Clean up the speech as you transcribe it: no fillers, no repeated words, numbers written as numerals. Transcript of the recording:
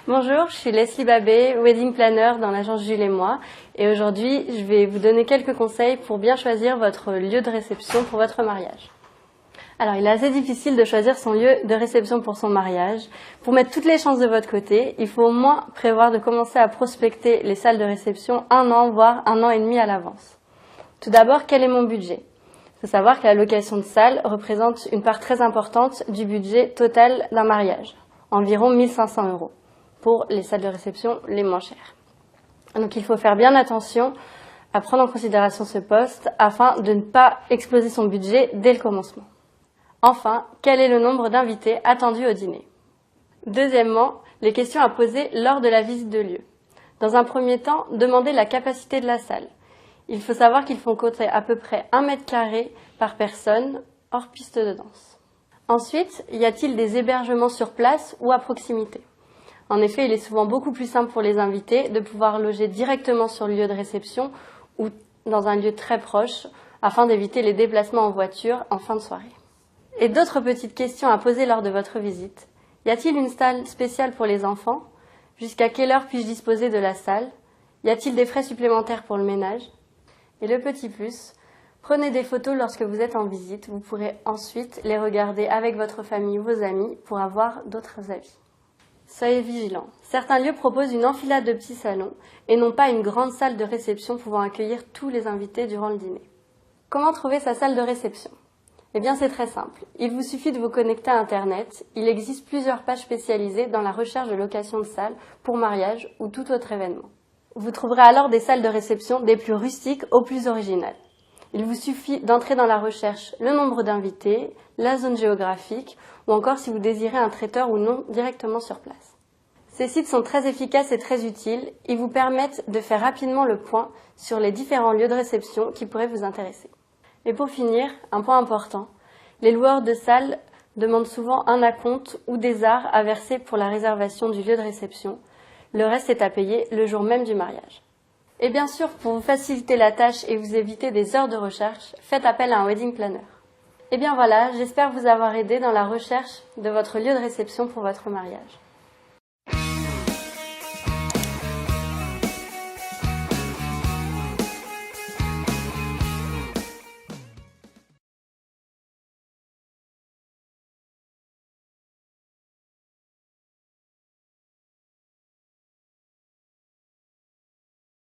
Bonjour, je suis Leslie Babé, wedding planner dans l'agence Jules et moi. Et aujourd'hui, je vais vous donner quelques conseils pour bien choisir votre lieu de réception pour votre mariage. Alors, il est assez difficile de choisir son lieu de réception pour son mariage. Pour mettre toutes les chances de votre côté, il faut au moins prévoir de commencer à prospecter les salles de réception 1 an, voire 1 an et demi à l'avance. Tout d'abord, quel est mon budget ? Il faut savoir que la location de salle représente une part très importante du budget total d'un mariage, environ 1 500 € pour les salles de réception les moins chères. Donc il faut faire bien attention à prendre en considération ce poste afin de ne pas exploser son budget dès le commencement. Enfin, quel est le nombre d'invités attendus au dîner ? Deuxièmement, les questions à poser lors de la visite de lieu. Dans un premier temps, demandez la capacité de la salle. Il faut savoir qu'il faut compter à peu près 1 mètre carré par personne, hors piste de danse. Ensuite, y a-t-il des hébergements sur place ou à proximité ? En effet, il est souvent beaucoup plus simple pour les invités de pouvoir loger directement sur le lieu de réception ou dans un lieu très proche afin d'éviter les déplacements en voiture en fin de soirée. Et d'autres petites questions à poser lors de votre visite. Y a-t-il une salle spéciale pour les enfants ? Jusqu'à quelle heure puis-je disposer de la salle ? Y a-t-il des frais supplémentaires pour le ménage ? Et le petit plus, prenez des photos lorsque vous êtes en visite. Vous pourrez ensuite les regarder avec votre famille ou vos amis pour avoir d'autres avis. Soyez vigilants. Certains lieux proposent une enfilade de petits salons et non pas une grande salle de réception pouvant accueillir tous les invités durant le dîner. Comment trouver sa salle de réception ? Eh bien, c'est très simple. Il vous suffit de vous connecter à Internet. Il existe plusieurs pages spécialisées dans la recherche de location de salles pour mariage ou tout autre événement. Vous trouverez alors des salles de réception des plus rustiques aux plus originales. Il vous suffit d'entrer dans la recherche le nombre d'invités, la zone géographique ou encore si vous désirez un traiteur ou non directement sur place. Ces sites sont très efficaces et très utiles. Ils vous permettent de faire rapidement le point sur les différents lieux de réception qui pourraient vous intéresser. Et pour finir, un point important, les loueurs de salles demandent souvent un acompte ou des arts à verser pour la réservation du lieu de réception. Le reste est à payer le jour même du mariage. Et bien sûr, pour vous faciliter la tâche et vous éviter des heures de recherche, faites appel à un wedding planner. Et bien voilà, j'espère vous avoir aidé dans la recherche de votre lieu de réception pour votre mariage.